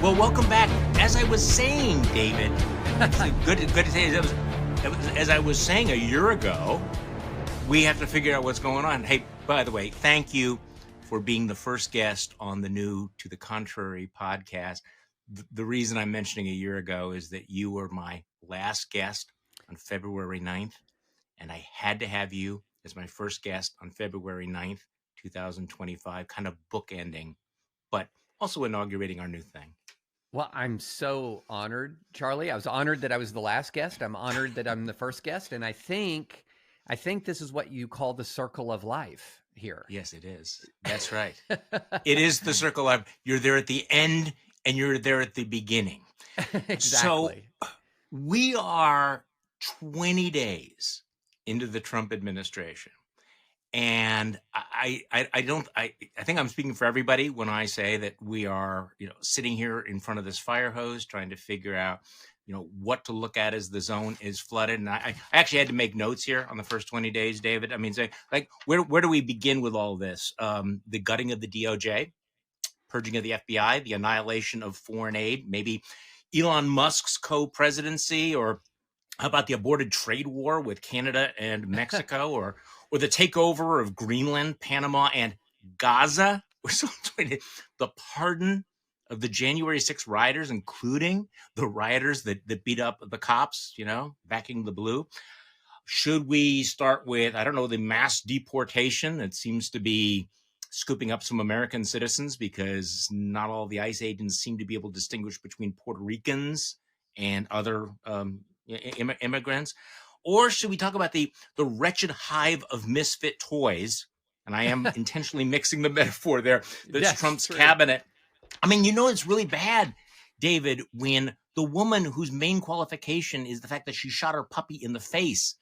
Well, welcome back. As I was saying, David, good to say. As I was saying a year ago, we have to figure out what's going on. Hey, by the way, thank you for being the first guest on the new To the Contrary podcast. The reason I'm mentioning a year ago is that you were my last guest on February 9th, and I had to have you as my first guest on February 9th, 2025, kind of bookending, but also inaugurating our new thing. Well, I'm so honored, Charlie. I was honored that I was the last guest. I'm honored that I'm the first guest. And I think this is what you call the circle of life here. Yes, it is. That's right. It is the circle of you're there at the end and you're there at the beginning. Exactly. So we are 20 days into the Trump administration. And I think I'm speaking for everybody when I say that we are, sitting here in front of this fire hose trying to figure out, what to look at as the zone is flooded. And I actually had to make notes here on the first 20 days, David. I mean, say, like, where do we begin with all this? The gutting of the DOJ, purging of the FBI, the annihilation of foreign aid, maybe Elon Musk's co-presidency, or how about the aborted trade war with Canada and Mexico, or the takeover of Greenland, Panama, and Gaza? We're still trying the pardon of the January 6 rioters, including the rioters that beat up the cops, backing the blue. Should we start with, I don't know, the mass deportation that seems to be scooping up some American citizens because not all the ICE agents seem to be able to distinguish between Puerto Ricans and other immigrants? Or should we talk about the wretched hive of misfit toys? And I am intentionally mixing the metaphor there. That's Trump's cabinet. I mean, it's really bad, David, when the woman whose main qualification is the fact that she shot her puppy in the face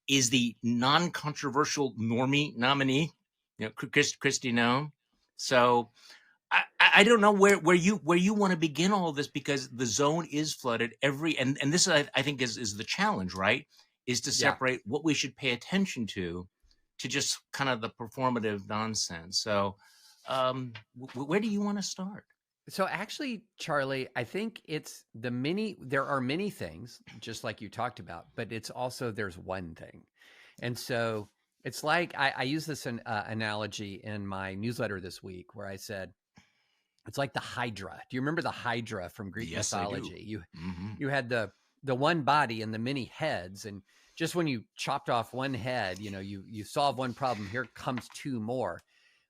is the non-controversial normie nominee, Kristi Noem. So I don't know where you want to begin all of this, because the zone is flooded and this I think is the challenge, right? Is to separate what we should pay attention to just kind of the performative nonsense. So where do you want to start? So actually, Charlie, I think there are many things, just like you talked about, but it's also, there's one thing. And so it's like, I use this analogy in my newsletter this week, where I said, it's like the Hydra. Do you remember the Hydra from Greek mythology? You had the one body and the many heads, and just when you chopped off one head, you solve one problem, here comes two more.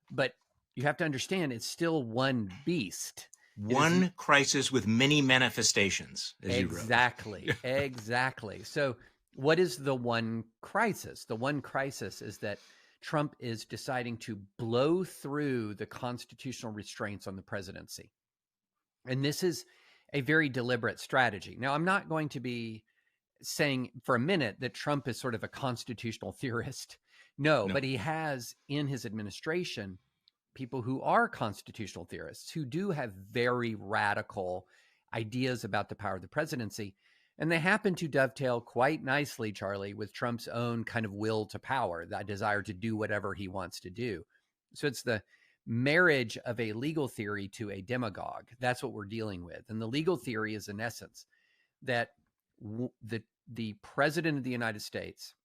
But you have to understand, it's still one beast. One crisis with many manifestations, as exactly, you wrote. Exactly. So what is the one crisis? The one crisis is that Trump is deciding to blow through the constitutional restraints on the presidency. And this is a very deliberate strategy. Now, I'm not going to be saying for a minute that Trump is sort of a constitutional theorist. No, but he has in his administration people who are constitutional theorists, who do have very radical ideas about the power of the presidency. And they happen to dovetail quite nicely, Charlie, with Trump's own kind of will to power, that desire to do whatever he wants to do. So it's the marriage of a legal theory to a demagogue. That's what we're dealing with. And the legal theory is, in essence, that the president of the United States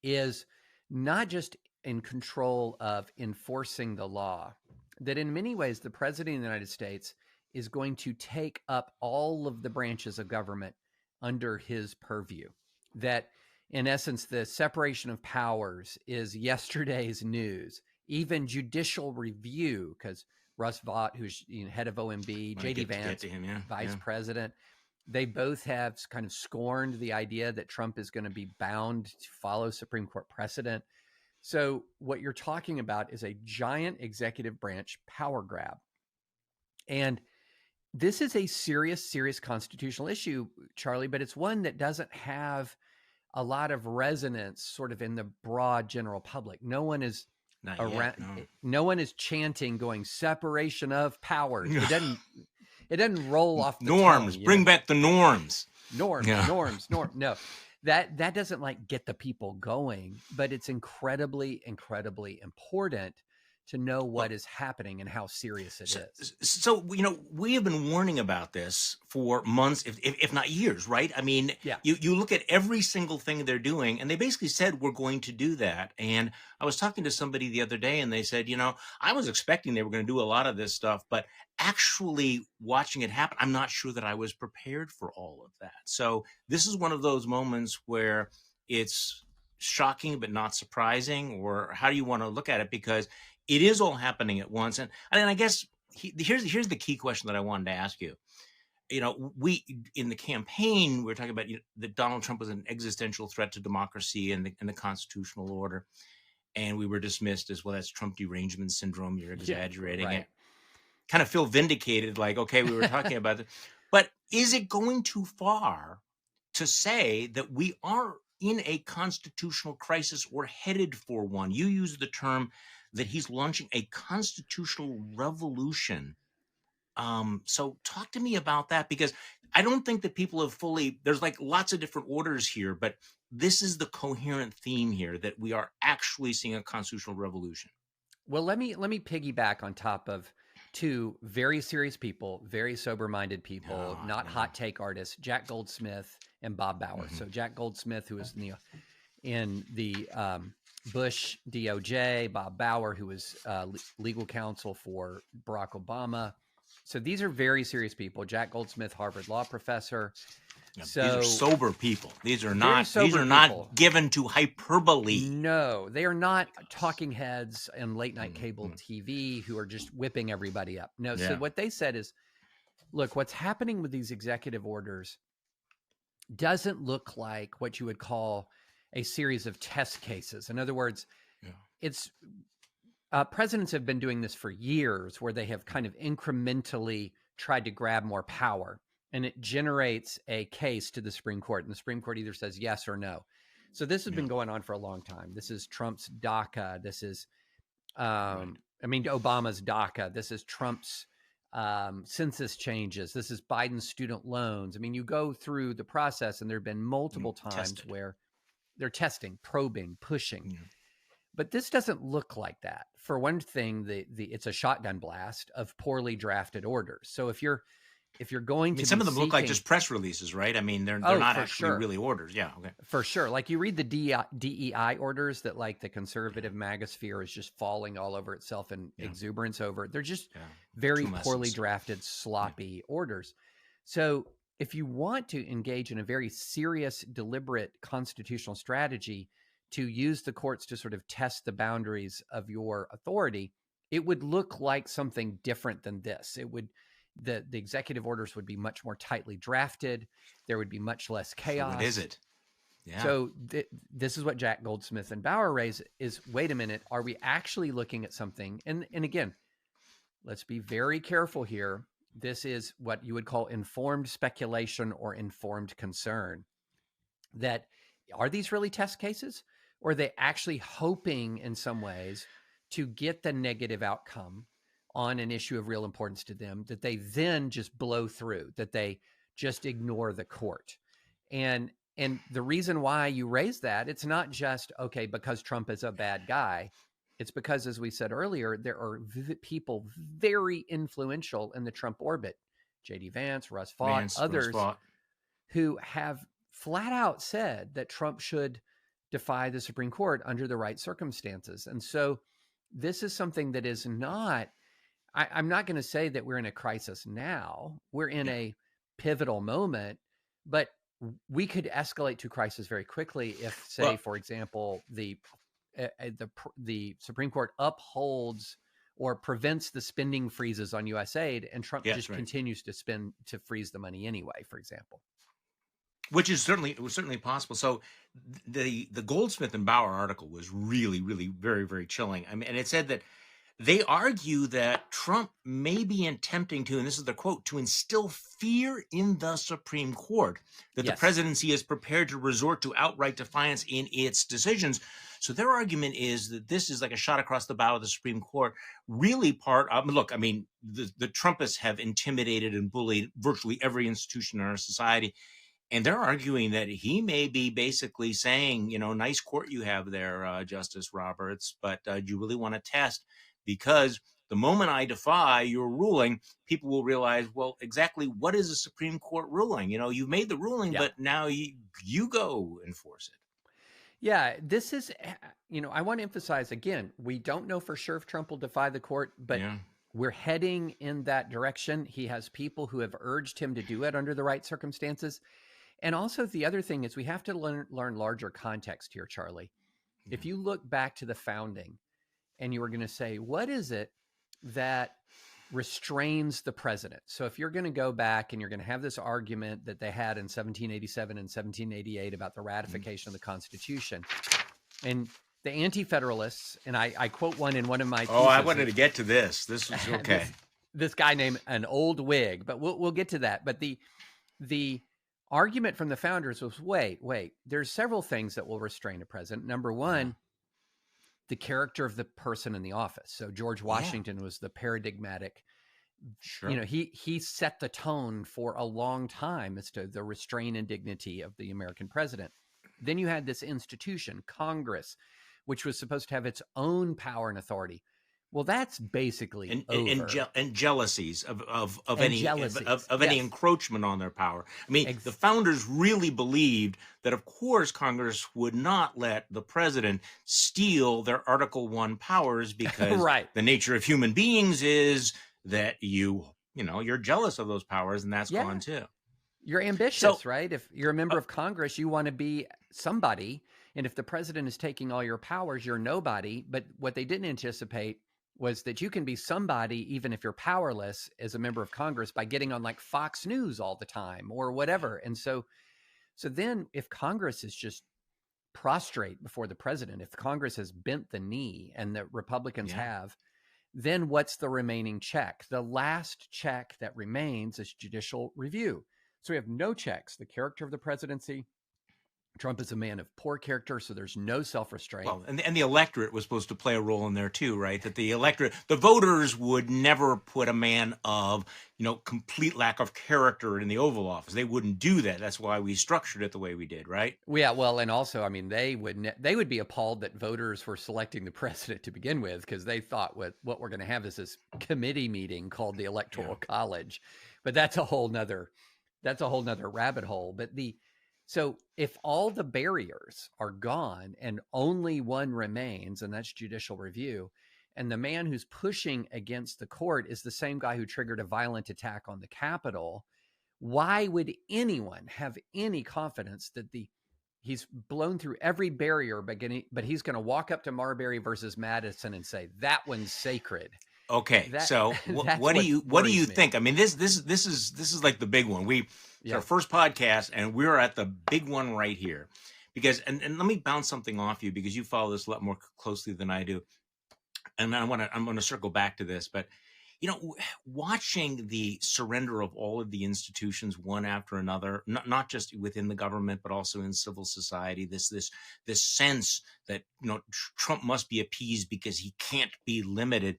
is not just in control of enforcing the law, that in many ways the president of the United States is going to take up all of the branches of government under his purview. That in essence, the separation of powers is yesterday's news. Even judicial review, because Russ Vought, who's head of OMB, J.D. Vance, vice president, they both have kind of scorned the idea that Trump is going to be bound to follow Supreme Court precedent. So what you're talking about is a giant executive branch power grab. And this is a serious constitutional issue, Charlie, but it's one that doesn't have a lot of resonance sort of in the broad general public. No one is no one is chanting, going, separation of powers. It doesn't roll off the norms. tongue, Bring back the norms. Norms. No, that doesn't get the people going, but it's incredibly important to know Well, what is happening and how serious it so, is. we have been warning about this for months, if not years, right? I mean, Yeah. you look at every single thing they're doing, and they basically said we're going to do that. And I was talking to somebody the other day, and they said, I was expecting they were going to do a lot of this stuff, but actually watching it happen, I'm not sure that I was prepared for all of that. So this is one of those moments where it's shocking but not surprising, or how do you want to look at it? Because it is all happening at once. And I guess here's the key question that I wanted to ask you. We in the campaign we were talking about that Donald Trump was an existential threat to democracy and the constitutional order, and we were dismissed as, well, that's Trump derangement syndrome. You're exaggerating right. it. Kind of feel vindicated, like, okay, we were talking about it, but is it going too far to say that we are in a constitutional crisis or headed for one? You use the term that he's launching a constitutional revolution. So talk to me about that, because I don't think that people have there's like lots of different orders here, but this is the coherent theme here, that we are actually seeing a constitutional revolution. Well, let me piggyback on top of two very serious people, very sober-minded people, Oh, not yeah. hot take artists, Jack Goldsmith and Bob Bauer. Mhm. So Jack Goldsmith, who was in the Bush DOJ, Bob Bauer, who was legal counsel for Barack Obama. So these are very serious people. Jack Goldsmith, Harvard law professor. Yeah, So these are sober people. These are very not sober not people. given to hyperbole. No, they are not talking heads and late night cable TV who are just whipping everybody up. No, Yeah. so what they said is, look, what's happening with these executive orders doesn't look like what you would call a series of test cases. In other words, Yeah. it's presidents have been doing this for years, where they have kind of incrementally tried to grab more power, and it generates a case to the Supreme Court, and the Supreme Court either says yes or no. So this has been going on for a long time. This is Trump's DACA. This is, Obama's DACA. This is Trump's census changes. This is Biden's student loans. I mean, you go through the process, and there have been multiple times where they're testing, probing, pushing. But this doesn't look like that. For one thing, it's a shotgun blast of poorly drafted orders. So if you're going to, some of them look like just press releases, right? I mean, they're not actually really orders. Yeah, okay, for sure. Like, you read the DEI orders that, like, the conservative magosphere is just falling all over itself in exuberance over. They're just very poorly drafted, sloppy orders. So if you want to engage in a very serious, deliberate constitutional strategy to use the courts to sort of test the boundaries of your authority, it would look like something different than this. It would, the executive orders would be much more tightly drafted. There would be much less chaos. So what is it? Yeah. So this is what Jack Goldsmith and Bauer raise is, wait a minute, are we actually looking at something? And again, let's be very careful here. This is what you would call informed speculation or informed concern. That, are these really test cases? Or are they actually hoping in some ways to get the negative outcome on an issue of real importance to them, that they then just blow through, that they just ignore the court? And the reason why you raise that, it's not just, okay, because Trump is a bad guy. It's because, as we said earlier, there are people very influential in the Trump orbit, J.D. Vance, Russ Vought, others, who have flat out said that Trump should defy the Supreme Court under the right circumstances. And so this is something that is not, I'm not going to say that we're in a crisis now. We're in a pivotal moment, but we could escalate to crisis very quickly if, say, for example, the Supreme Court upholds or prevents the spending freezes on U.S. aid, and Trump continues to freeze the money anyway, for example. Which is certainly possible. So the Goldsmith and Bauer article was really, really very, very chilling. I mean, and it said that they argue that Trump may be attempting to, and this is the quote, to instill fear in the Supreme Court, that the presidency is prepared to resort to outright defiance in its decisions. So their argument is that this is like a shot across the bow of the Supreme Court. Really look, I mean, the Trumpists have intimidated and bullied virtually every institution in our society. And they're arguing that he may be basically saying, nice court you have there, Justice Roberts, but do you really want to test? because the moment I defy your ruling, people will realize, well, exactly what is a Supreme Court ruling? You've made the ruling, Yeah. but now you go enforce it. Yeah, this is, I want to emphasize again, we don't know for sure if Trump will defy the court, but Yeah. we're heading in that direction. He has people who have urged him to do it under the right circumstances. And also, the other thing is we have to learn larger context here, Charlie. Yeah. If you look back to the founding and you were going to say, what is it that restrains the president? So if you're going to go back and you're going to have this argument that they had in 1787 and 1788 about the ratification of the Constitution, and the Anti-Federalists, and I quote one in one of my I wanted to get to this. This was okay. this guy named an old Whig, but we'll get to that. But the argument from the founders was, wait, there's several things that will restrain a president. Number one, the character of the person in the office. So George Washington was the paradigmatic. Sure. He set the tone for a long time as to the restraint and dignity of the American president. Then you had this institution, Congress, which was supposed to have its own power and authority. Well, that's basically over. And jealousies of any encroachment on their power. I mean, the founders really believed that, of course, Congress would not let the president steal their Article I powers, because the nature of human beings is that you're jealous of those powers, and that's gone too. You're ambitious, right? If you're a member of Congress, you want to be somebody. And if the president is taking all your powers, you're nobody. But what they didn't anticipate was that you can be somebody even if you're powerless as a member of Congress by getting on like Fox News all the time or whatever. And so then if Congress is just prostrate before the president, if Congress has bent the knee, and the Republicans have, then what's the remaining check? The last check that remains is judicial review. So we have no checks. The character of the presidency. Trump is a man of poor character, so there's no self-restraint. Well, and the electorate was supposed to play a role in there too, right? That the electorate, the voters would never put a man of, complete lack of character in the Oval Office. They wouldn't do that. That's why we structured it the way we did, right? Yeah, well, and also, I mean, they would be appalled that voters were selecting the president to begin with, because they thought what we're going to have is this committee meeting called the Electoral College. But that's a whole nother rabbit hole. But so if all the barriers are gone and only one remains, and that's judicial review, and the man who's pushing against the court is the same guy who triggered a violent attack on the Capitol, why would anyone have any confidence that he's blown through every barrier, but he's going to walk up to Marbury versus Madison and say, that one's sacred? Okay, so what do you think? I mean, this is like the big one. It's our first podcast, and we're at the big one right here, because and let me bounce something off you, because you follow this a lot more closely than I do, and I'm going to circle back to this, but watching the surrender of all of the institutions one after another, not just within the government but also in civil society, this sense that Trump must be appeased because he can't be limited.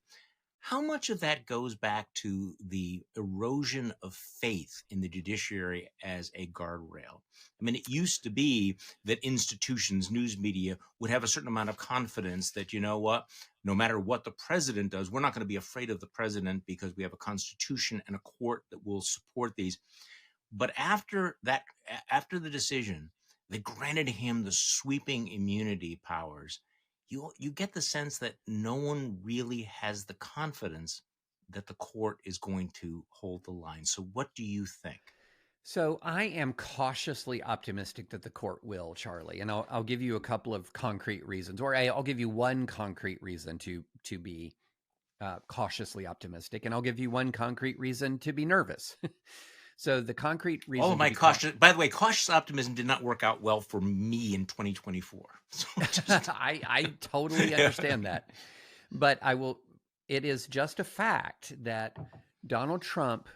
How much of that goes back to the erosion of faith in the judiciary as a guardrail? I mean, it used to be that institutions, news media, would have a certain amount of confidence that, no matter what the president does, we're not going to be afraid of the president because we have a constitution and a court that will support these. But after the decision that granted him the sweeping immunity powers, you get the sense that no one really has the confidence that the court is going to hold the line. So what do you think? So I am cautiously optimistic that the court will, Charlie, and I'll give you a couple of concrete reasons, or I'll give you one concrete reason to be cautiously optimistic, and I'll give you one concrete reason to be nervous. So the concrete reason. All of my by the way, cautious optimism did not work out well for me in 2024. So I totally understand that, but it is just a fact that Donald Trump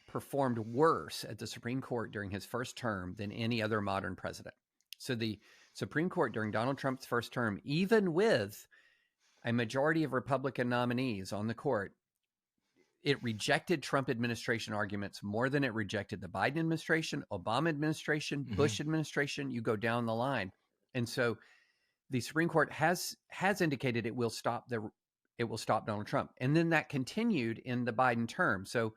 performed worse at the Supreme Court during his first term than any other modern president. So the Supreme Court during Donald Trump's first term, even with a majority of Republican nominees on the court, it rejected Trump administration arguments more than it rejected the Biden administration, Obama administration, Bush administration. You go down the line. And so the Supreme Court has indicated it will stop the it will stop Donald Trump. And then that continued in the Biden term. So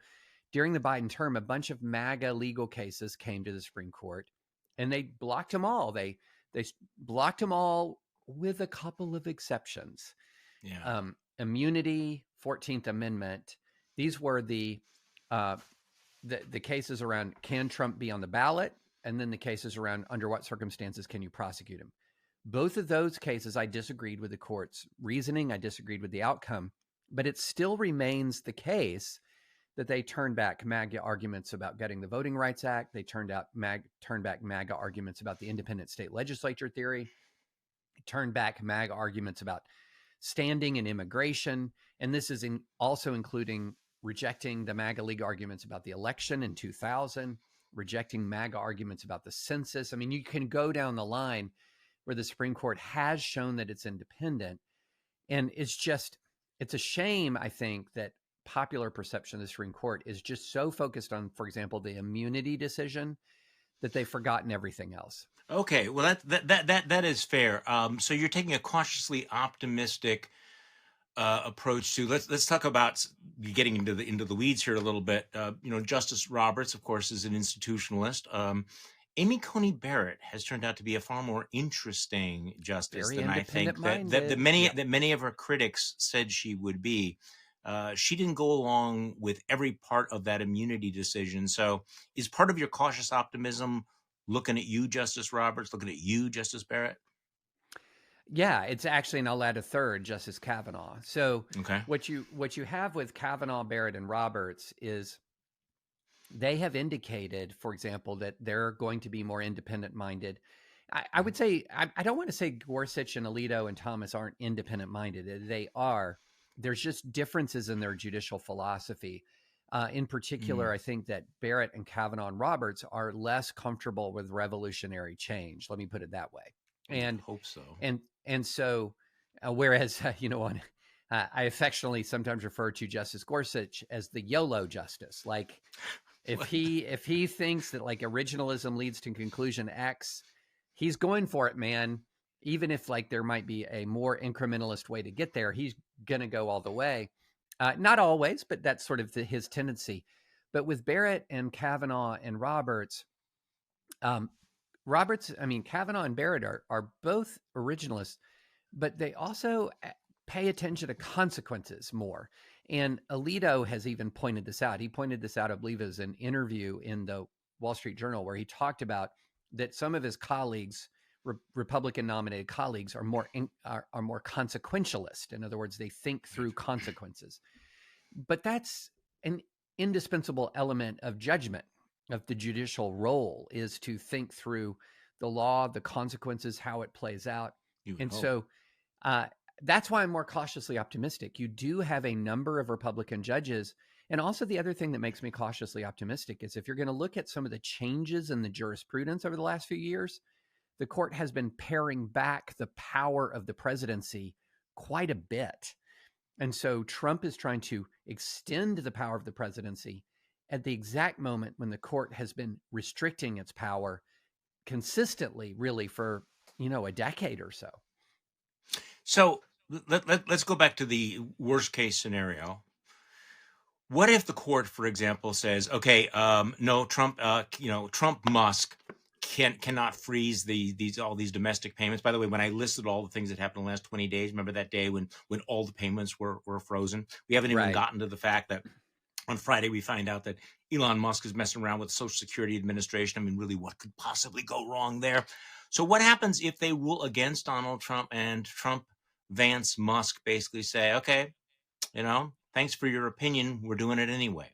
during the Biden term, a bunch of MAGA legal cases came to the Supreme Court, and they blocked them all. They blocked them all with a couple of exceptions. Yeah. Immunity, 14th Amendment. These were the cases around, can Trump be on the ballot? And then the cases around, under what circumstances can you prosecute him? Both of those cases, I disagreed with the court's reasoning. I disagreed with the outcome, but it still remains the case that they turned back MAGA arguments about gutting the Voting Rights Act. They turned back MAGA arguments about the independent state legislature theory. Turned back MAGA arguments about standing and immigration. And this is also including rejecting the MAGA League arguments about the election in 2000, rejecting MAGA arguments about the census. I mean, you can go down the line where the Supreme Court has shown that it's independent. And it's a shame, I think, that popular perception of the Supreme Court is just so focused on, for example, the immunity decision, that they've forgotten everything else. Okay, well that is fair. So you're taking a cautiously optimistic approach to, let's talk about getting into the weeds here a little bit. Justice Roberts, of course, is an institutionalist. Amy Coney Barrett has turned out to be a far more interesting justice than I think that many of her critics said she would be. She didn't go along with every part of that immunity decision. So is part of your cautious optimism looking at you, Justice Roberts, looking at you, Justice Barrett? Yeah, it's actually, and I'll add a third, Justice Kavanaugh. So okay. What you have with Kavanaugh, Barrett, and Roberts is they have indicated, for example, that they're going to be more independent-minded. I would say, I don't want to say Gorsuch and Alito and Thomas aren't independent-minded. They are. There's just differences in their judicial philosophy. In particular, I think that Barrett and Kavanaugh and Roberts are less comfortable with revolutionary change. Let me put it that way. And I hope so. And so, whereas I affectionately sometimes refer to Justice Gorsuch as the YOLO justice. Like, if he thinks that like originalism leads to conclusion X, he's going for it, man. Even if like there might be a more incrementalist way to get there, he's gonna go all the way. Not always, but that's sort of his tendency. But with Barrett and Kavanaugh and Roberts, Kavanaugh and Barrett are both originalists, but they also pay attention to consequences more. And Alito has even pointed this out. He pointed this out, I believe, as an interview in the Wall Street Journal, where he talked about that some of his colleagues, Republican-nominated colleagues, are more consequentialist. In other words, they think through consequences. But that's an indispensable element of judgment, of the judicial role, is to think through the law, the consequences, how it plays out. So that's why I'm more cautiously optimistic. You do have a number of Republican judges. And also the other thing that makes me cautiously optimistic is if you're going to look at some of the changes in the jurisprudence over the last few years, the court has been paring back the power of the presidency quite a bit. And so Trump is trying to extend the power of the presidency at the exact moment when the court has been restricting its power consistently, really, for, a decade or so. So let's go back to the worst case scenario. What if the court, for example, says, okay, no, Trump, Musk cannot freeze all these domestic payments. By the way, when I listed all the things that happened in the last 20 days, remember that day when all the payments were frozen? We haven't even gotten to the fact that on Friday we find out that Elon Musk is messing around with the Social Security Administration. I mean, really, what could possibly go wrong there? So what happens if they rule against Donald Trump and Trump, Vance, Musk basically say, okay, thanks for your opinion, we're doing it anyway?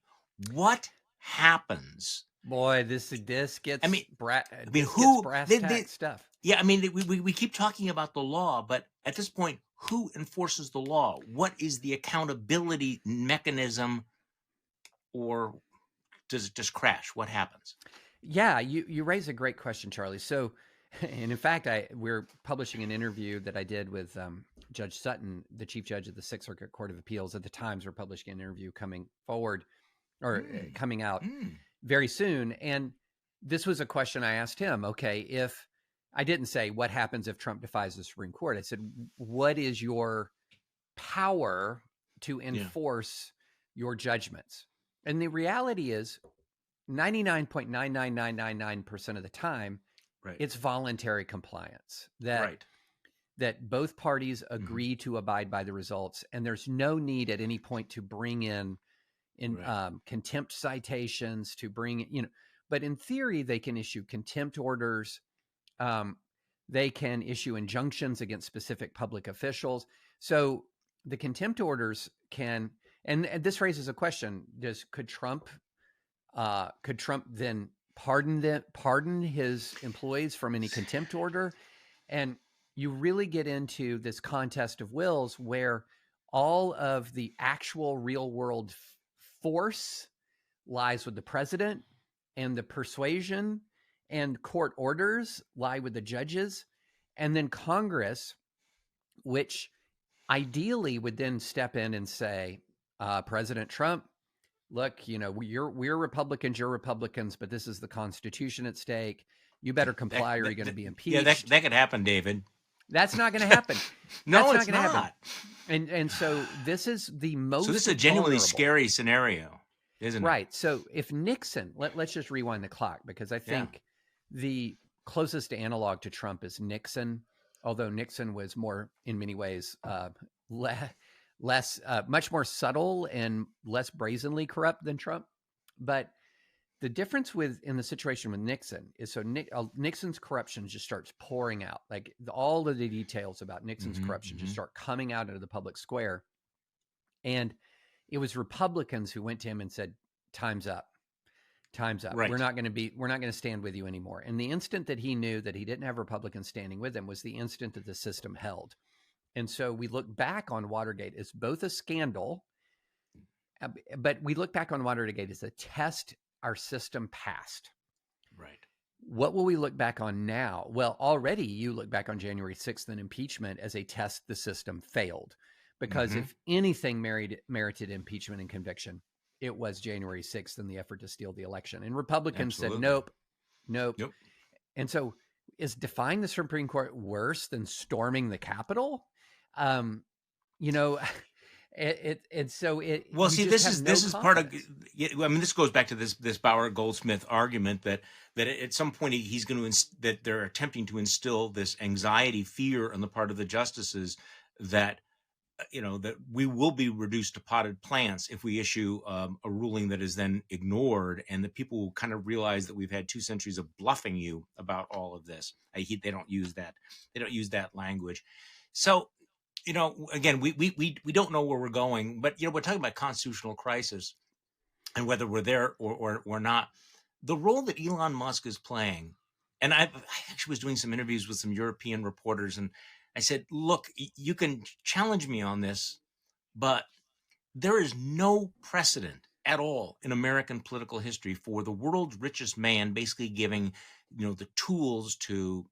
What happens? Boy, this gets brass tack stuff. Yeah, we keep talking about the law, but at this point, who enforces the law? What is the accountability mechanism, or does it just crash? What happens? Yeah, you raise a great question, Charlie. So, and in fact, we're publishing an interview that I did with Judge Sutton, the Chief Judge of the Sixth Circuit Court of Appeals. At the Times, we're publishing an interview coming out very soon. And this was a question I asked him. Okay, if I didn't say what happens if Trump defies the Supreme Court, I said, what is your power to Yeah. enforce your judgments. And the reality is 99.99999% of the time, Right. it's voluntary compliance that Right. that both parties agree to abide by the results, and there's no need at any point to bring in Right. contempt citations, to bring, but in theory they can issue contempt orders. They can issue injunctions against specific public officials. So the contempt orders can, and this raises a question: could Trump then pardon his employees from any contempt order? And you really get into this contest of wills where all of the actual real world force lies with the president, and the persuasion and court orders lie with the judges. And then Congress, which ideally would then step in and say, President Trump, look, we're Republicans, you're Republicans, but this is the Constitution at stake. You better comply or you're going to be impeached. Yeah, that could happen, David. That's not going to happen. No, That's it's not. Happen. And so this is the most. So this is a genuinely vulnerable. scary scenario, isn't it? Right. So if Nixon, let's just rewind the clock, because I think the closest analog to Trump is Nixon, although Nixon was more, in many ways, much more subtle and less brazenly corrupt than Trump. But the difference in the situation with Nixon is, so Nixon's corruption just starts pouring out. Like all of the details about Nixon's corruption just start coming out into the public square. And it was Republicans who went to him and said, time's up. Time's up. Right. We're not going to stand with you anymore. And the instant that he knew that he didn't have Republicans standing with him was the instant that the system held. And so we look back on Watergate as both a scandal, but we look back on Watergate as a test our system passed. Right. What will we look back on now? Well, already you look back on January 6th and impeachment as a test the system failed. Because if anything merited impeachment and conviction, it was January 6th and the effort to steal the election. And Republicans said, nope. And so is defying the Supreme Court worse than storming the Capitol? Well, see, this is part of. I mean, this goes back to this Bauer Goldsmith argument that at some point he's going to that they're attempting to instill this anxiety, fear on the part of the justices that that we will be reduced to potted plants if we issue a ruling that is then ignored, and that people will kind of realize that we've had 2 centuries of bluffing you about all of this. They don't use that. They don't use that language. So. Again, we don't know where we're going, but we're talking about constitutional crisis and whether we're there or not. The role that Elon Musk is playing, and I actually was doing some interviews with some European reporters, and I said, look, you can challenge me on this, but there is no precedent at all in American political history for the world's richest man basically giving, the tools to,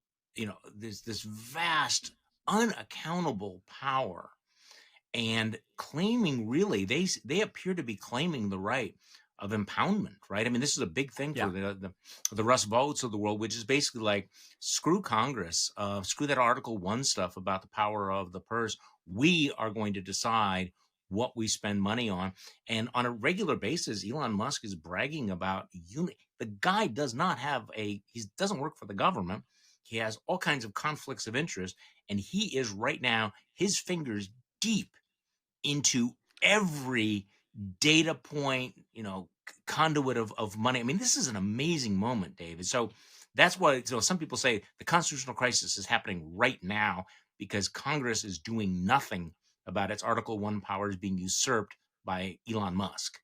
this vast unaccountable power, and claiming, really, they appear to be claiming the right of impoundment, right? I mean, this is a big thing for the Russ Votes of the world, which is basically like, screw Congress, screw that Article 1 stuff about the power of the purse. We are going to decide what we spend money on. And on a regular basis, Elon Musk is bragging about the guy he doesn't work for the government. He has all kinds of conflicts of interest, and he is right now, his fingers deep into every data point, conduit of money. I mean, this is an amazing moment, David. So that's why some people say the constitutional crisis is happening right now because Congress is doing nothing about its Article 1 powers being usurped by Elon Musk.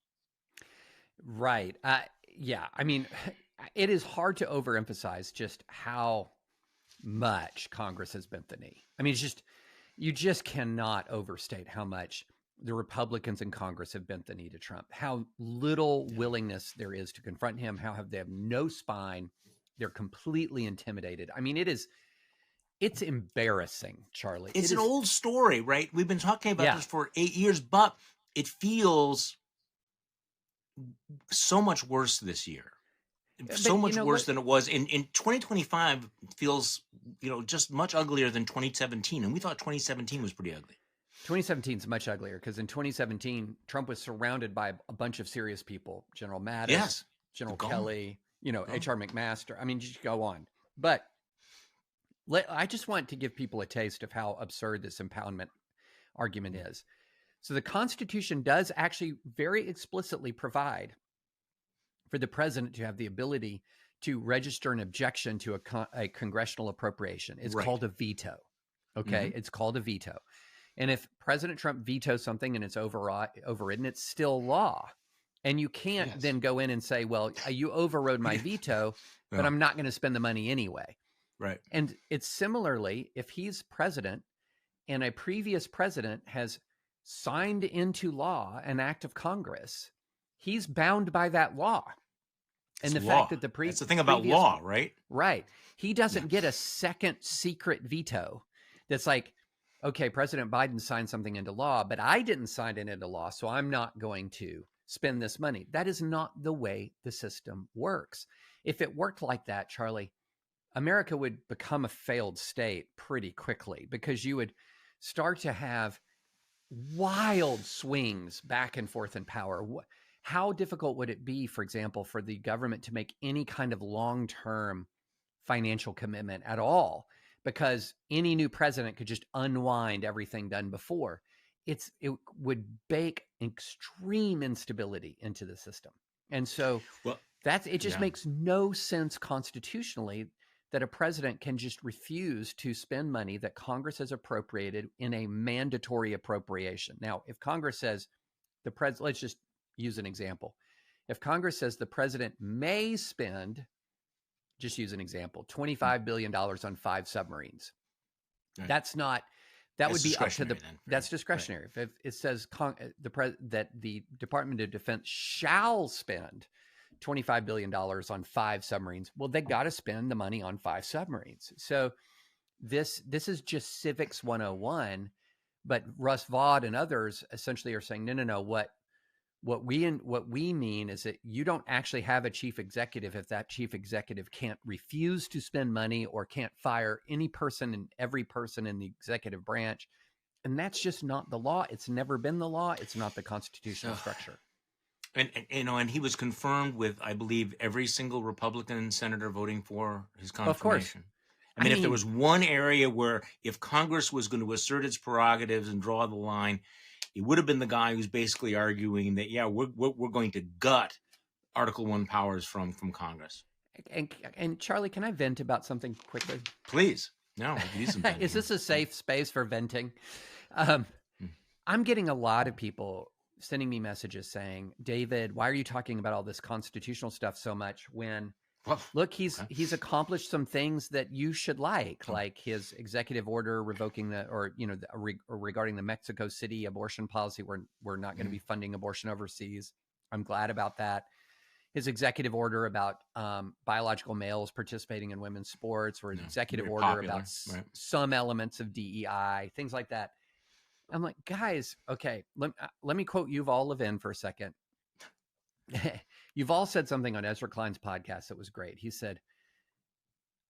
Right. Yeah. I mean, it is hard to overemphasize just how much Congress has bent the knee. I mean, you just cannot overstate how much the Republicans in Congress have bent the knee to Trump, how little willingness there is to confront him, they have no spine. They're completely intimidated. I mean, it's embarrassing, Charlie. It's an old story, right? We've been talking about this for 8 years, but it feels so much worse this year. So much worse than it was in 2025 feels, just much uglier than 2017. And we thought 2017 was pretty ugly. 2017 is much uglier because in 2017, Trump was surrounded by a bunch of serious people: General Mattis, Yes. General Gone. Kelly, Gone. H.R. McMaster. I mean, just go on. But I just want to give people a taste of how absurd this impoundment argument is. So the Constitution does actually very explicitly provide for the president to have the ability to register an objection to a congressional appropriation. It's Right. called a veto. Okay, it's called a veto. And if President Trump vetoes something and it's overridden, it's still law. And you can't then go in and say, well, you overrode my veto, but I'm not going to spend the money anyway. Right. And it's similarly, if he's president and a previous president has signed into law an act of Congress, he's bound by that law. And the fact that that's the thing about law, right? Right. He doesn't get a second secret veto that's like, okay, President Biden signed something into law, but I didn't sign it into law, so I'm not going to spend this money. That is not the way the system works. If it worked like that, Charlie, America would become a failed state pretty quickly because you would start to have wild swings back and forth in power. How difficult would it be, for example, for the government to make any kind of long-term financial commitment at all? Because any new president could just unwind everything done before. It would bake extreme instability into the system. And so it just makes no sense constitutionally that a president can just refuse to spend money that Congress has appropriated in a mandatory appropriation. Now, if Congress says let's just use an example. If Congress says the president may spend, just use an example, $25 billion on 5 submarines. Right. That would be up to that's discretionary. Right. If it says that the Department of Defense shall spend $25 billion on 5 submarines, well, they got to spend the money on 5 submarines. So this is just civics 101, but Russ Vaught and others essentially are saying, no, what we mean is that you don't actually have a chief executive if that chief executive can't refuse to spend money or can't fire any person and every person in the executive branch. And that's just not the law. It's never been the law. It's not the constitutional structure. And he was confirmed with, I believe, every single Republican senator voting for his confirmation. Of course. I mean, if there was one area where if Congress was going to assert its prerogatives and draw the line, it would have been the guy who's basically arguing that, we're going to gut Article 1 powers from Congress. And Charlie, can I vent about something quickly? Please. No, is this a safe space for venting? I'm getting a lot of people sending me messages saying, David, why are you talking about all this constitutional stuff so much when, look, he's accomplished some things that you should like his executive order revoking regarding the Mexico City abortion policy. We're not going to be funding abortion overseas. I'm glad about that. His executive order about biological males participating in women's sports, or his executive order popular, about some elements of DEI, things like that. I'm like, guys, okay, let me quote Yuval Levin for a second. Yuval said something on Ezra Klein's podcast that was great. He said,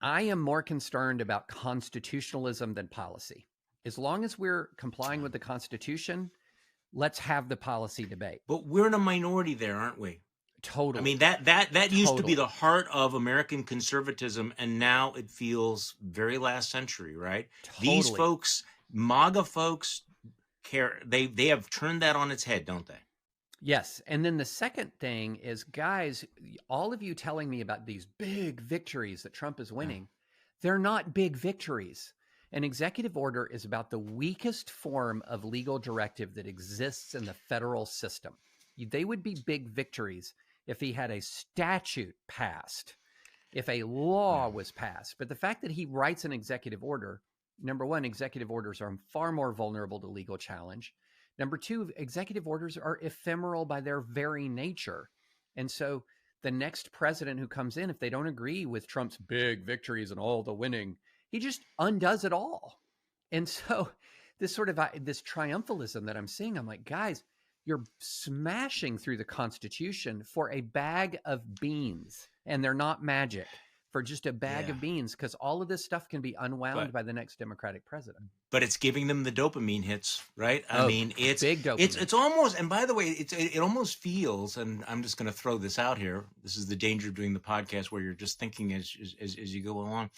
I am more concerned about constitutionalism than policy. As long as we're complying with the Constitution, let's have the policy debate. But we're in a minority there, aren't we? Totally. I mean, that used to be the heart of American conservatism, and now it feels very last century, right? Totally. These folks, MAGA folks, care. They have turned that on its head, don't they? Yes. And then the second thing is, guys, all of you telling me about these big victories that Trump is winning, they're not big victories. An executive order is about the weakest form of legal directive that exists in the federal system. They would be big victories if he had a statute passed, if a law was passed. But the fact that he writes an executive order, number one, executive orders are far more vulnerable to legal challenge. Number two, executive orders are ephemeral by their very nature. And so the next president who comes in, if they don't agree with Trump's big victories and all the winning, he just undoes it all. And so this sort of this triumphalism that I'm seeing, I'm like, guys, you're smashing through the Constitution for a bag of beans, and they're not magic. for just a bag Yeah. of beans, because all of this stuff can be unwound But by the next Democratic president. but it's giving them the dopamine hits, right? I Oh, mean, it's big dopamine. it's almost, and by the way, it almost feels, and I'm just going to throw this out here. This is the danger of doing the podcast where you're just thinking as you go along.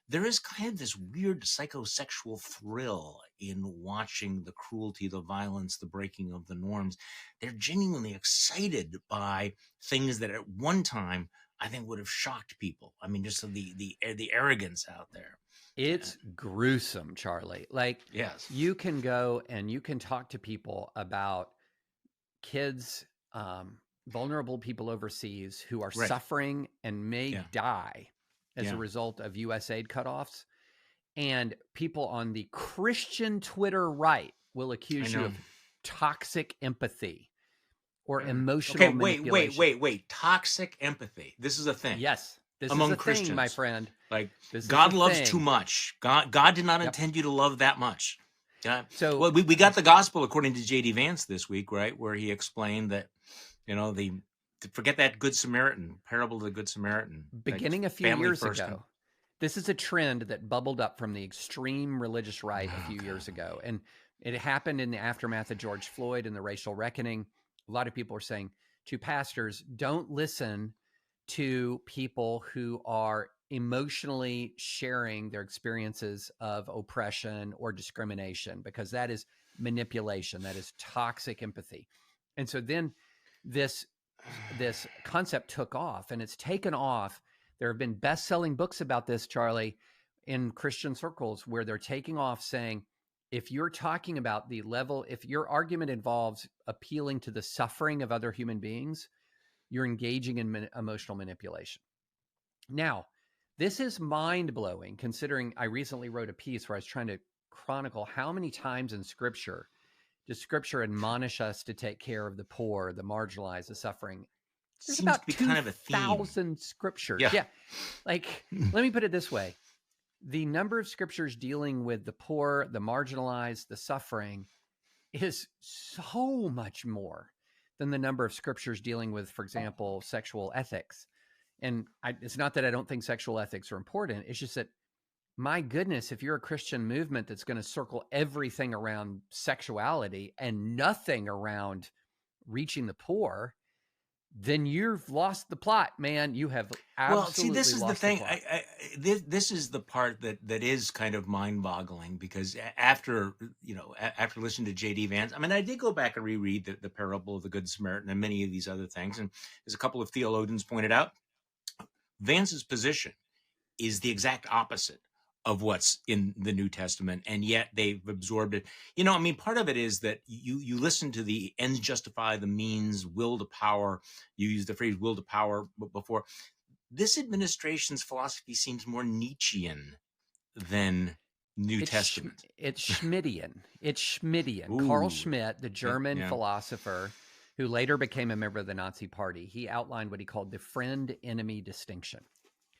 There is kind of this weird psychosexual thrill in watching the cruelty, the violence, the breaking of the norms. They're genuinely excited by things that at one time I think would have shocked people. I mean, just the arrogance out there. It's gruesome, Charlie. Like, Yes. you can go and you can talk to people about kids, vulnerable people overseas who are Right. suffering and may Yeah. die as Yeah. a result of U.S. aid cutoffs. And people on the Christian Twitter right will accuse you know. of toxic empathy or Mm. emotional Okay, manipulation. wait. Toxic empathy. This is a thing. Yes, this Among is a thing, my Christians. friend. Like, This is God a loves thing. too much. God did not Yep. intend you to love that much. God. So- well, we got the gospel according to J.D. Vance this week, right? Where he explained that, forget that Good Samaritan, parable of the Good Samaritan. Beginning a few family years first ago, this is a trend that bubbled up from the extreme religious right a few years ago. And it happened in the aftermath of George Floyd and the racial reckoning. A lot of people are saying to pastors, don't listen to people who are emotionally sharing their experiences of oppression or discrimination, because that is manipulation. That is toxic empathy. And so then this concept took off, and it's taken off. There have been best-selling books about this, Charlie, in Christian circles, where they're taking off saying, if you're talking about the level, if your argument involves appealing to the suffering of other human beings, you're engaging in emotional manipulation. Now, this is mind-blowing, considering I recently wrote a piece where I was trying to chronicle how many times in Scripture does Scripture admonish us to take care of the poor, the marginalized, the suffering? There's Seems about to be kind of a theme. 2,000 scriptures. Yeah. Like, let me put it this way. The number of scriptures dealing with the poor, the marginalized, the suffering is so much more than the number of scriptures dealing with, for example, sexual ethics. And it's not that I don't think sexual ethics are important. It's just that, my goodness, if you're a Christian movement that's going to circle everything around sexuality and nothing around reaching the poor, then you've lost the plot, man. You have absolutely Well, see, this is the lost thing. plot. This is the part that is kind of mind-boggling, because after listening to J.D. Vance, I mean, I did go back and reread the parable of the Good Samaritan and many of these other things, and as a couple of theologians pointed out, Vance's position is the exact opposite of what's in the New Testament, and yet they've absorbed it. I mean, part of it is that you listen to the ends justify the means, will to power. You use the phrase will to power before. This administration's philosophy seems more Nietzschean than New Testament. It's Schmittian. It's Schmittian. Ooh. Carl Schmitt, the German Yeah. philosopher who later became a member of the Nazi Party, he outlined what he called the friend-enemy distinction.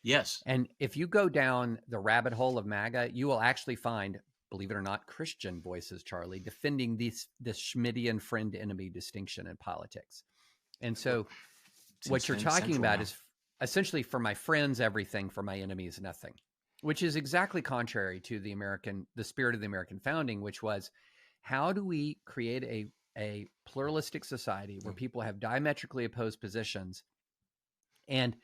Yes. And if you go down the rabbit hole of MAGA, you will actually find, believe it or not, Christian voices, Charlie, defending this Schmittian friend-enemy distinction in politics. And so what you're talking about is essentially, for my friends, everything; for my enemies, nothing, which is exactly contrary to the spirit of the American founding, which was, how do we create a pluralistic society where people have diametrically opposed positions, and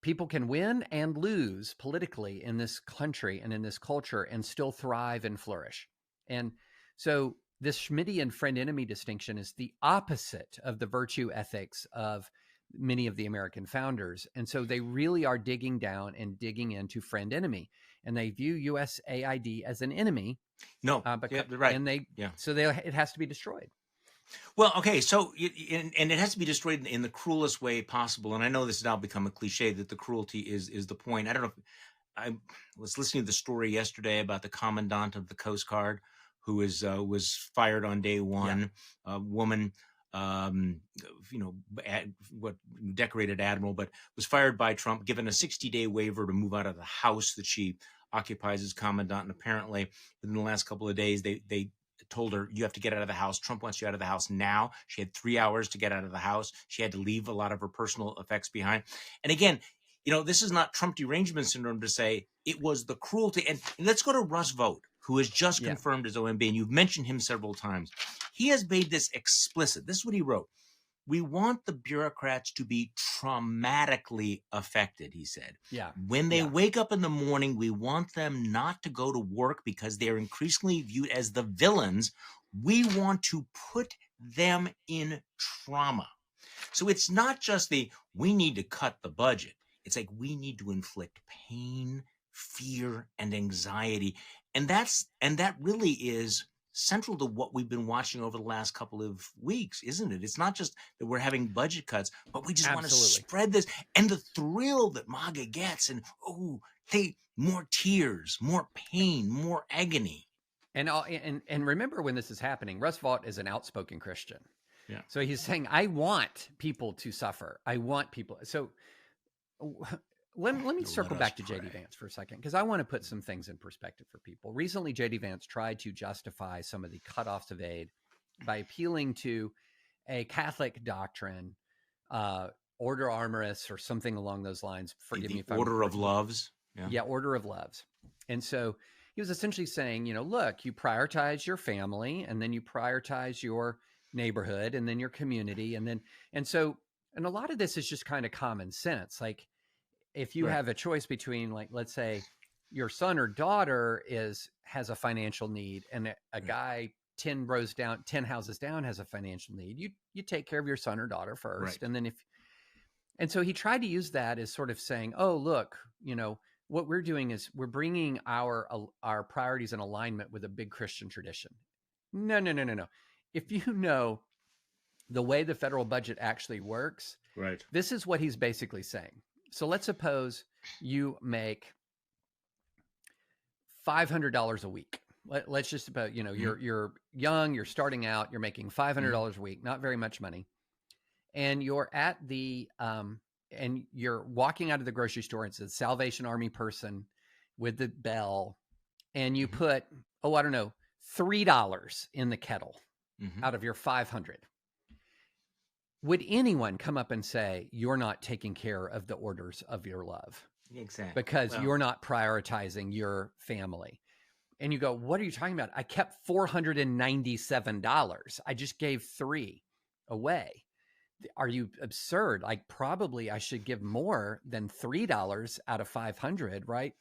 people can win and lose politically in this country and in this culture and still thrive and flourish. And so this Schmittian friend-enemy distinction is the opposite of the virtue ethics of many of the American founders. And so they really are digging down and digging into friend-enemy, and they view USAID as an enemy. No, right. And it has to be destroyed. Well, okay, so and it has to be destroyed in the cruelest way possible. And I know this has now become a cliche that the cruelty is the point. I don't know if I was listening to the story yesterday about the commandant of the Coast Guard who was fired on day one. Yeah. A woman, decorated admiral, but was fired by Trump, given a 60-day waiver to move out of the house that she occupies as commandant. And apparently, within the last couple of days, they told her, you have to get out of the house. Trump wants you out of the house now. She had 3 hours to get out of the house. She had to leave a lot of her personal effects behind. And again, this is not Trump derangement syndrome to say it was the cruelty. And let's go to Russ Vought, who has just confirmed his OMB, and you've mentioned him several times. He has made this explicit. This is what he wrote. We want the bureaucrats to be traumatically affected, he said. Yeah. When they wake up in the morning, we want them not to go to work because they're increasingly viewed as the villains. We want to put them in trauma. So it's not just we need to cut the budget. It's like we need to inflict pain, fear, and anxiety. And that really is central to what we've been watching over the last couple of weeks, isn't it? It's not just that we're having budget cuts, but we just want to spread this. And the thrill that MAGA gets, and more tears, more pain, more agony. And remember, when this is happening, Russ Vought is an outspoken Christian. Yeah. So he's saying, I want people to suffer. I want people. So let me circle back to J.D. Vance for a second, because I want to put some things in perspective for people. Recently, J.D. Vance tried to justify some of the cutoffs of aid by appealing to a Catholic doctrine, Order Armoris or something along those lines. Forgive me if I'm Order of Loves. Yeah, Order of Loves. And so he was essentially saying, look, you prioritize your family, and then you prioritize your neighborhood, and then your community, and a lot of this is just kind of common sense. Like, if you have a choice between, like, let's say your son or daughter has a financial need, and a guy 10 houses down has a financial need, you take care of your son or daughter first. Right. And so he tried to use that as sort of saying, oh, look, what we're doing is we're bringing our priorities in alignment with a big Christian tradition. No. If you know the way the federal budget actually works, right, this is what he's basically saying. So let's suppose you make $500 a week. Let's just about, you're young, you're starting out, you're making $500 a week, not very much money. And you're at and you're walking out of the grocery store, and it's a Salvation Army person with the bell, and you put, I don't know, $3 in the kettle out of your 500. Would anyone come up and say, you're not taking care of the orders of your love? Exactly. Because you're not prioritizing your family. And you go, what are you talking about? I kept $497. I just gave $3 away. Are you absurd? Like, probably I should give more than $3 out of 500, right?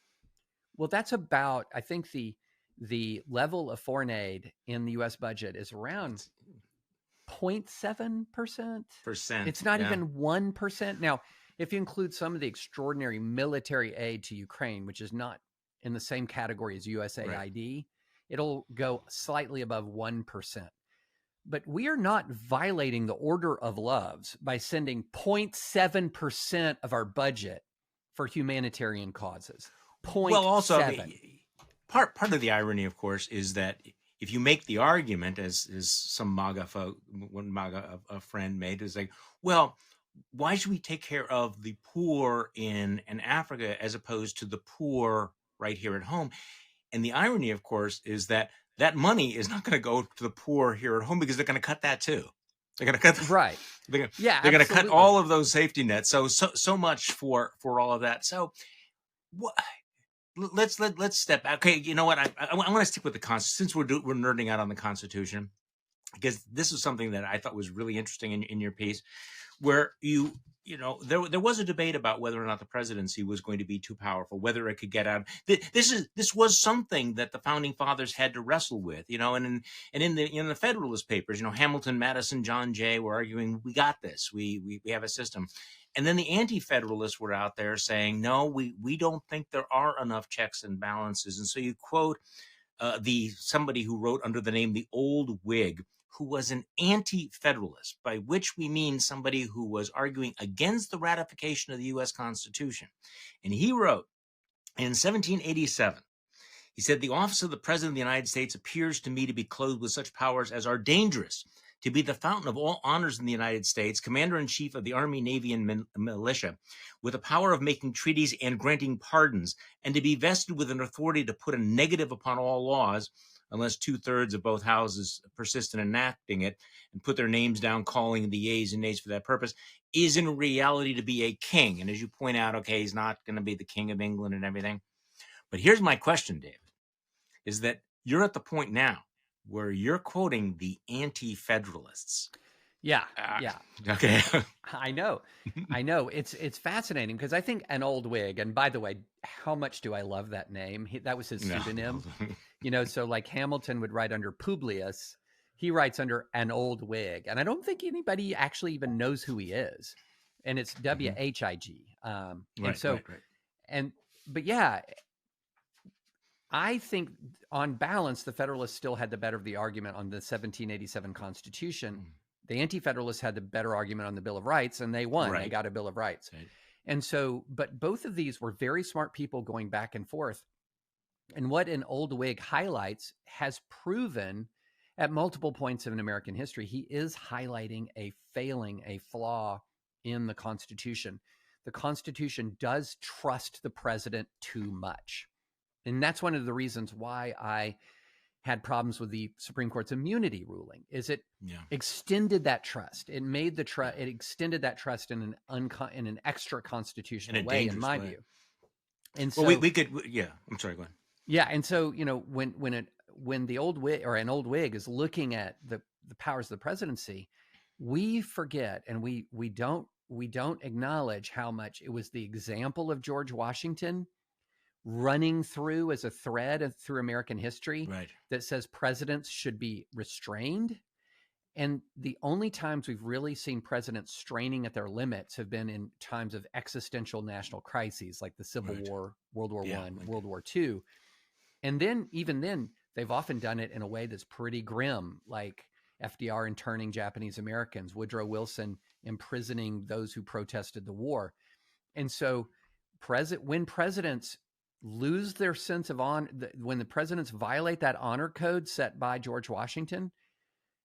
Well, that's about, I think the level of foreign aid in the U.S. budget is around 0.7%. It's not even 1%. Now, if you include some of the extraordinary military aid to Ukraine, which is not in the same category as USAID, it'll go slightly above 1%. But we are not violating the Order of Loves by sending 0.7% of our budget for humanitarian causes. 0.7. Well, also, part of the irony, of course, is that if you make the argument, as some MAGA a friend made, is like, well, why should we take care of the poor in Africa as opposed to the poor right here at home? And the irony, of course, is that money is not going to go to the poor here at home, because they're going to cut that too. They're going to cut They're going to cut all of those safety nets. So much for all of that. So what? Let's step back. Okay, you know what? I want to stick with the Constitution, since we're nerding out on the Constitution, because this is something that I thought was really interesting in your piece, where there was a debate about whether or not the presidency was going to be too powerful, whether it could get out. This was something that the founding fathers had to wrestle with, and in the Federalist Papers, Hamilton, Madison, John Jay were arguing, we got this, we have a system. And then the anti-federalists were out there saying, no, we don't think there are enough checks and balances. And so you quote somebody who wrote under the name The Old Whig, who was an anti-federalist, by which we mean somebody who was arguing against the ratification of the U.S. Constitution. And he wrote in 1787, he said, the office of the President of the United States appears to me to be clothed with such powers as are dangerous, to be the fountain of all honors in the United States, commander-in-chief of the Army, Navy, and militia, with the power of making treaties and granting pardons, and to be vested with an authority to put a negative upon all laws, unless 2/3 of both houses persist in enacting it and put their names down, calling the yeas and nays for that purpose, is in reality to be a king. And as you point out, okay, he's not going to be the king of England and everything. But here's my question, David, is that you're at the point now where you're quoting the anti-federalists. Yeah. Yeah. Okay. I know. It's fascinating because I think an old Whig, and by the way, how much do I love that name? That was his pseudonym. So like Hamilton would write under Publius, he writes under an old Whig. And I don't think anybody actually even knows who he is. And it's W-H-I-G. But yeah, I think on balance, the Federalists still had the better of the argument on the 1787 Constitution. The Anti-Federalists had the better argument on the Bill of Rights, and they won. Right. They got a Bill of Rights. Right. And so, but both of these were very smart people going back and forth. And what an old Whig highlights has proven at multiple points in American history, he is highlighting a flaw in the Constitution. The Constitution does trust the president too much. And that's one of the reasons why I had problems with the Supreme Court's immunity ruling, is it extended that trust. It made the trust, it extended that trust in an extra constitutional way, in my view. And so we could, I'm sorry, go ahead. Yeah. And so, when the old Whig or an old Whig is looking at the powers of the presidency, we forget, and we don't acknowledge how much it was the example of George Washington running through as a thread through American history, right, that says presidents should be restrained. And the only times we've really seen presidents straining at their limits have been in times of existential national crises, like the Civil War, World War I, World War II. And then, even then, they've often done it in a way that's pretty grim, like FDR interning Japanese Americans, Woodrow Wilson imprisoning those who protested the war. And so when presidents lose their sense of honor, when the presidents violate that honor code set by George Washington,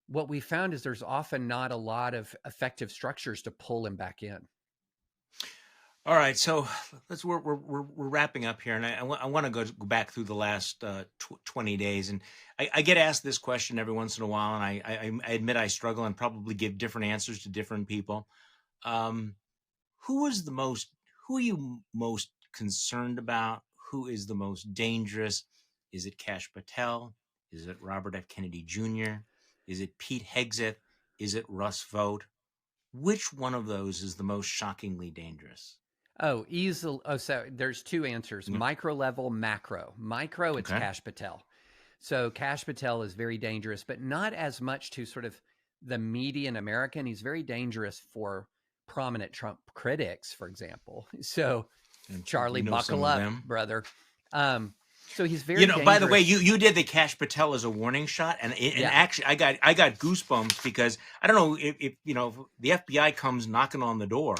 what we found is there's often not a lot of effective structures to pull him back in. All right, so we're wrapping up here, and I want to go back through the last 20 days, and I get asked this question every once in a while, and I admit I struggle and probably give different answers to different people. Who are you most concerned about? Who is the most dangerous? Is it Kash Patel? Is it Robert F. Kennedy Jr.? Is it Pete Hegseth? Is it Russ Vought? Which one of those is the most shockingly dangerous? Oh, easily. Oh, so there's two answers: micro level, macro. Micro, it's Kash Patel. So Kash Patel is very dangerous, but not as much to sort of the median American. He's very dangerous for prominent Trump critics, for example. So Charlie, buckle up, brother. So he's very dangerous. By the way, you did the Kash Patel as a warning shot, and actually I got goosebumps because I don't know if the FBI comes knocking on the door.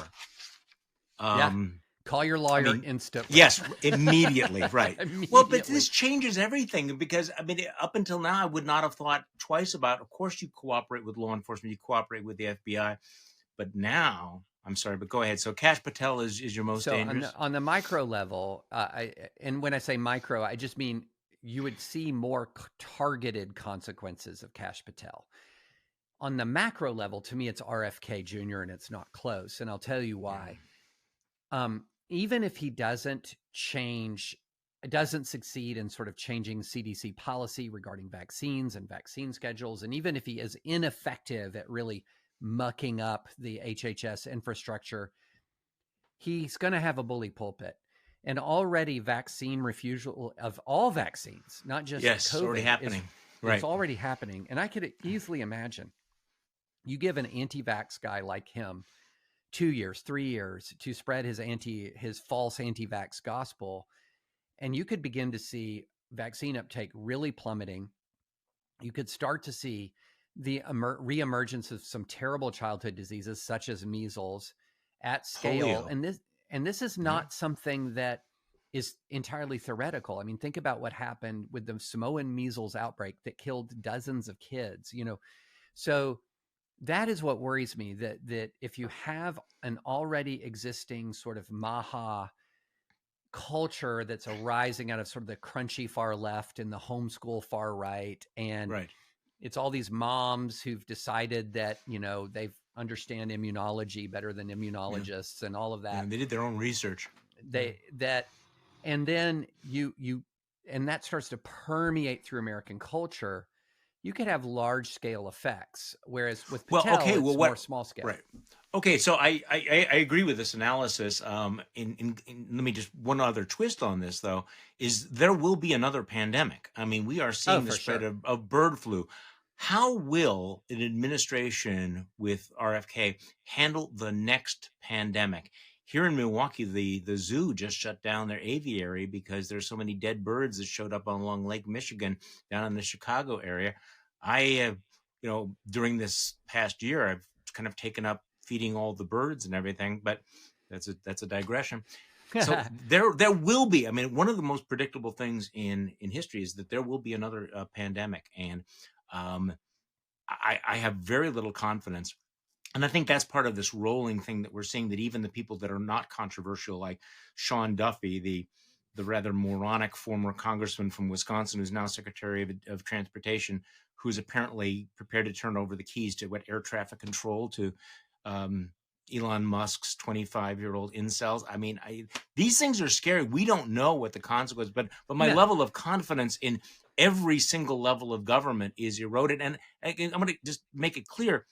Call your lawyer instantly. Yes, immediately, right. Well, but this changes everything because up until now I would not have thought twice about. Of course, you cooperate with law enforcement, you cooperate with the FBI, but now. I'm sorry, but go ahead. So Kash Patel is your most dangerous? On the micro level, and when I say micro, I just mean you would see more targeted consequences of Kash Patel. On the macro level, to me, it's RFK Jr., and it's not close. And I'll tell you why. Even if he doesn't succeed in sort of changing CDC policy regarding vaccines and vaccine schedules, and even if he is ineffective at really mucking up the HHS infrastructure, he's going to have a bully pulpit. And already vaccine refusal of all vaccines, not just COVID, it's already happening. It's already happening. And I could easily imagine you give an anti-vax guy like him 2 years, 3 years to spread his false anti-vax gospel, and you could begin to see vaccine uptake really plummeting. You could start to see the reemergence of some terrible childhood diseases such as measles at scale. Polio. And this is not something that is entirely theoretical. I mean, think about what happened with the Samoan measles outbreak that killed dozens of kids, So that is what worries me, that if you have an already existing sort of Maha culture that's arising out of sort of the crunchy far left and the homeschool far right. And Right. it's all these moms who've decided that, they understand immunology better than Yeah. immunologists and all of Yeah. that. They did their own research. Yeah. And then and that starts to permeate through American culture. You could have large scale effects, whereas with Well, Patel, okay. it's Well, more what? small scale. Right. Okay. So I agree with this analysis. Let me just one other twist on this though is there will be another pandemic. I mean, we are Oh, seeing the for spread sure. of bird flu. How will an administration with RFK handle the next pandemic? Here in Milwaukee, the zoo just shut down their aviary because there's so many dead birds that showed up along Lake Michigan down in the Chicago area. I have, during this past year, I've kind of taken up feeding all the birds and everything, but that's a digression. So there will be. I mean, one of the most predictable things in history is that there will be another pandemic, and um, I have very little confidence. And I think that's part of this rolling thing that we're seeing, that even the people that are not controversial, like Sean Duffy, the rather moronic former congressman from Wisconsin, who's now Secretary of Transportation, who's apparently prepared to turn over the keys to air traffic control to um, Elon Musk's 25-year-old incels. I mean, these things are scary. We don't know what the consequence, but my No. level of confidence in every single level of government is eroded. And I'm going to just make it clear.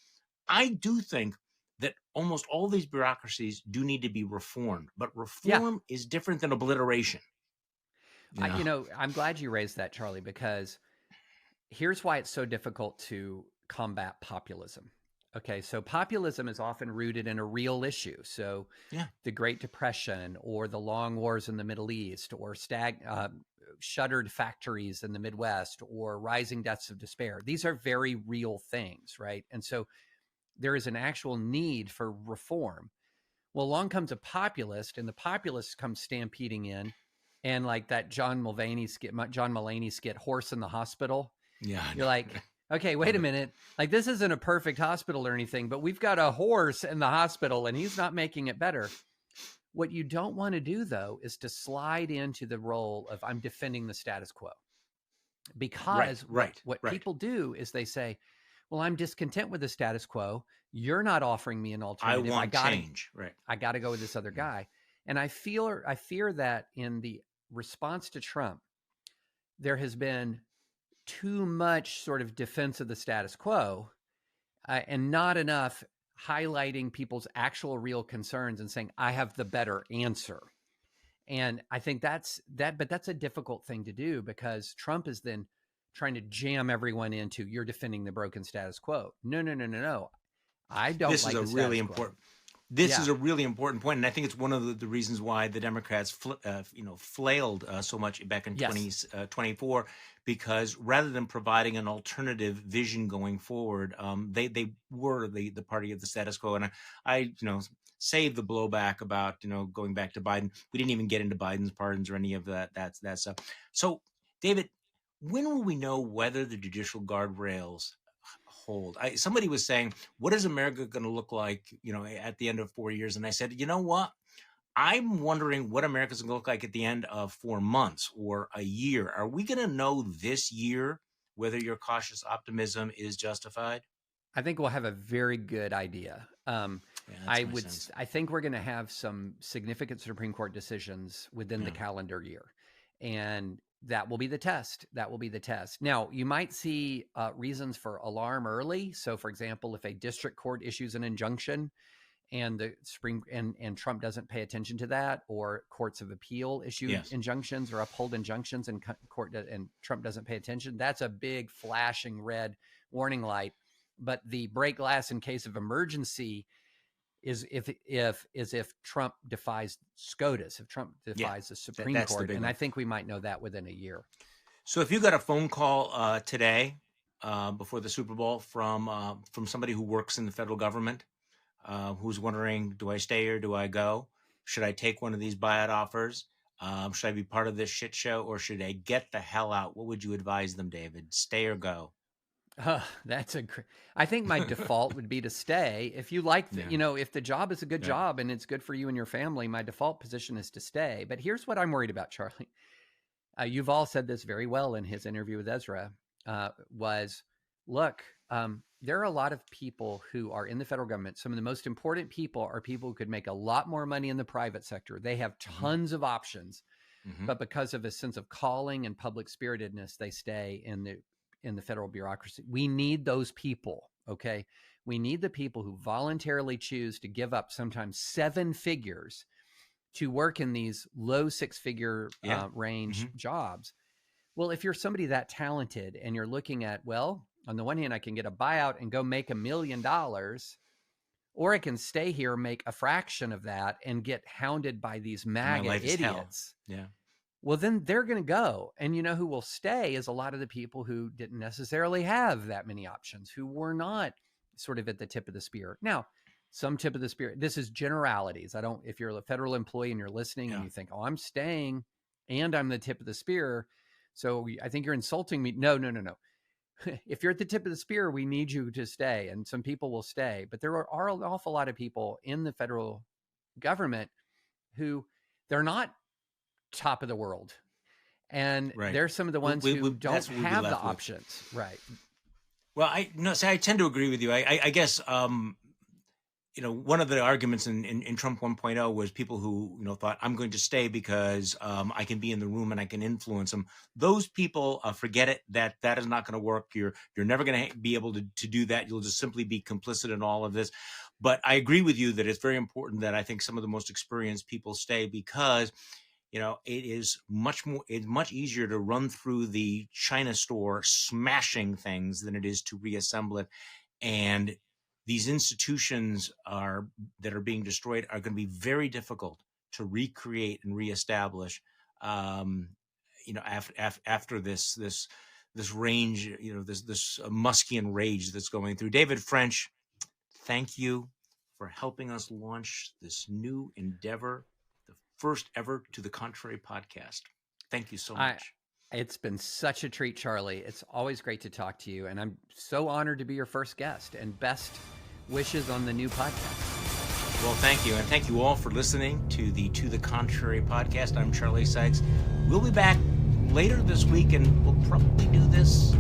I do think that almost all these bureaucracies do need to be reformed, but reform is different than obliteration. I'm glad you raised that, Charlie, because here's why it's so difficult to combat populism. Okay, so populism is often rooted in a real issue. So Yeah. the Great Depression or the long wars in the Middle East or shuttered factories in the Midwest or rising deaths of despair. These are very real things, right? And so there is an actual need for reform. Well, along comes a populist, and the populist comes stampeding in, and like that John Mulaney skit, "Horse in the Hospital." Yeah. You're like, okay, wait a minute. Like, this isn't a perfect hospital or anything, but we've got a horse in the hospital, and he's not making it better. What you don't want to do, though, is to slide into the role of I'm defending the status quo, because what people do is they say, well, I'm discontent with the status quo. You're not offering me an alternative. I want change. Right. I got to go with this other guy. And I fear that in the response to Trump, there has been too much sort of defense of the status quo and not enough highlighting people's actual real concerns and saying, I have the better answer. And I think but that's a difficult thing to do, because Trump is then trying to jam everyone into, you're defending the broken status quo. No. I don't. This is a really important. This is a really important point, and I think it's one of the reasons why the Democrats, flailed so much back in 2024, because rather than providing an alternative vision going forward, they were the party of the status quo. And I saved the blowback about going back to Biden. We didn't even get into Biden's pardons or any of that stuff. So, David, when will we know whether the judicial guardrails hold? Somebody was saying, what is America going to look like, at the end of 4 years? And I said, you know what? I'm wondering what America's going to look like at the end of 4 months or a year. Are we going to know this year whether your cautious optimism is justified? I think we'll have a very good idea. I think we're going to have some significant Supreme Court decisions within the calendar year, and that will be the test. Now, you might see reasons for alarm early. So, for example, if a district court issues an injunction and the and Trump doesn't pay attention to that, or courts of appeal issue injunctions or uphold injunctions and Trump doesn't pay attention, that's a big flashing red warning light. But the break glass in case of emergency is if Trump defies SCOTUS, if Trump defies the Supreme Court. And I think we might know that within a year. So if you got a phone call today before the Super Bowl from somebody who works in the federal government, who's wondering, do I stay or do I go? Should I take one of these buyout offers? Should I be part of this shit show, or should I get the hell out? What would you advise them, David? Stay or go? That's I think my default would be to stay. If you like, Yeah. if the job is a good job and it's good for you and your family, my default position is to stay. But here's what I'm worried about, Charlie. Yuval said this very well in his interview with Ezra, look, there are a lot of people who are in the federal government. Some of the most important people are people who could make a lot more money in the private sector. They have tons of options, but because of a sense of calling and public spiritedness, they stay in the federal bureaucracy. We need those people, okay? We need the people who voluntarily choose to give up sometimes 7 figures to work in these low 6-figure range jobs. Well, if you're somebody that talented and you're looking at, well, on the one hand, I can get a buyout and go make $1 million, or I can stay here, make a fraction of that, and get hounded by these MAGA idiots. Yeah. Well, then they're going to go. And you know who will stay is a lot of the people who didn't necessarily have that many options, who were not sort of at the tip of the spear. Now, some tip of the spear, this is generalities. If you're a federal employee and you're listening and you think, oh, I'm staying and I'm the tip of the spear, so I think you're insulting me. No. If you're at the tip of the spear, we need you to stay. And some people will stay. But there are an awful lot of people in the federal government who they're not top of the world. And they're some of the ones who don't have the options. Right. Well, I tend to agree with you. I guess, one of the arguments in Trump 1.0 was people who, thought I'm going to stay because I can be in the room and I can influence them. Those people, forget it. That is not going to work. You're never going to be able to do that. You'll just simply be complicit in all of this. But I agree with you that it's very important that I think some of the most experienced people stay, because it's much easier to run through the China store smashing things than it is to reassemble it. And these institutions that are being destroyed are going to be very difficult to recreate and reestablish. After this range, this Muskian rage that's going through. David French, thank you for helping us launch this new endeavor, the first ever To the Contrary podcast. Thank you so much. It's been such a treat, Charlie. It's always great to talk to you. And I'm so honored to be your first guest, and best wishes on the new podcast. Well, thank you. And thank you all for listening to the Contrary podcast. I'm Charlie Sykes. We'll be back later this week, and we'll probably do this